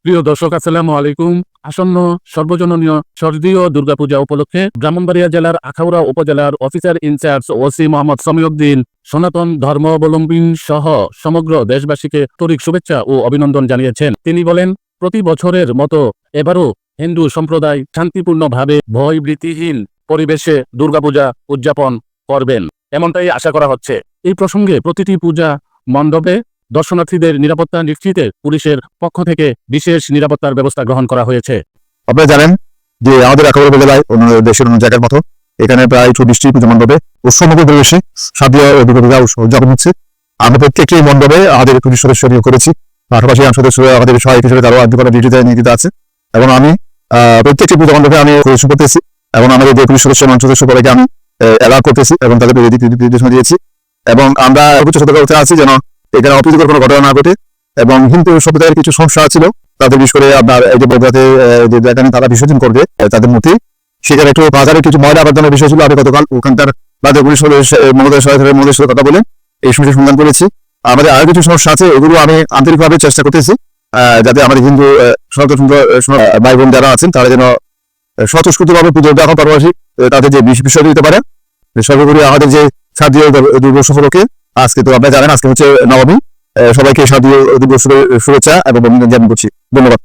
প্রিয় দর্শক, আসসালামু আলাইকুম। আসন্ন সর্বজননীয় শারদীয় দুর্গাপূজা উপলক্ষে ব্রাহ্মণবাড়িয়া জেলার আখাউড়া উপজেলার অফিসার ইনচার্জ ওসি মোহাম্মদ সমীউদ্দিন সনাতন ধর্মাবলম্বী সহ সমগ্র দেশবাসীকে আন্তরিক শুভেচ্ছা ও অভিনন্দন জানিয়েছেন। তিনি বলেন, প্রতি বছরের মতো এবারও হিন্দু সম্প্রদায় শান্তিপূর্ণভাবে ভয়ভীতিহীন পরিবেশে দুর্গাপূজা উদযাপন করবেন, এমনটাই আশা করা হচ্ছে। এই প্রসঙ্গে প্রতিটি পূজা মণ্ডপে দর্শনার্থীদের নিরাপত্তা নিশ্চিতে পুলিশের পক্ষ থেকে বিশেষ নিরাপত্তার ব্যবস্থা গ্রহণ করা হয়েছে। আপনারা জানেন যে আমাদের আখাউড়া উপজেলায় অন্য দেশের অন্য জায়গার মতো এখানে প্রায় 24টি পূজা মণ্ডপে উৎসবমুখর পরিবেশে শারদীয় দুর্গাপূজা উদযাপন হচ্ছে। আমরা প্রত্যেকটি মণ্ডপে আমাদের পুলিশ সদস্য নিয়োগ করেছি, পাশাপাশি আমার সদস্য আমাদের সহায়ক হিসেবে তারাও আন্তর্জাতিক ডিউটিতে নিয়োজিত আছে এবং আমি প্রত্যেকটি পূজা মণ্ডপে আমি পরিশ্রম করতেছি এবং আমাদের যে পুলিশ সদস্য মানুষ সদস্য সবাইকে আমি অ্যালার্ট করতেছি এবং তাদেরকে নির্দেশনা দিয়েছি এবং আমরা সর্বোচ্চ সতর্কতা আছি যেন এখানে অপ্রীতিকর কোনো ঘটনা না ঘটে। এবং হিন্দু সম্প্রদায়ের কিছু সমস্যা ছিল, তাদের বিশেষ করে আপনার এই যে বগুড়াতে যে এখানে তারা বিসর্জন করবে তাদের মধ্যে সেখানে একটু বাজারে কিছু ময়লা আবর্জনার বিষয় ছিল। আমি গতকাল ওখানকার রাজ্য পুলিশ মহোদয়ের সাথে কথা বলে এই সমস্যার সমাধান করেছি। আমাদের আরো কিছু সমস্যা আছে, এগুলো আমি আন্তরিকভাবে চেষ্টা করতেছি যাতে আমাদের হিন্দু ভাই বোন যারা আছেন তারা যেন স্বতঃস্ফূর্তভাবে পুজো উদযাপন পাশাপাশি তাদের যে বিষয় দিতে পারে। সর্বোপরি আমাদের যে শারদীয় দুর্গোৎসব উপলক্ষে আজকে তো আপনারা জানেন আজকে হচ্ছে নবমী, সবাইকে শারদীয় দুর্গোৎসবের শুভেচ্ছা এবং অভিনন্দন জ্ঞাপন করছি। ধন্যবাদ।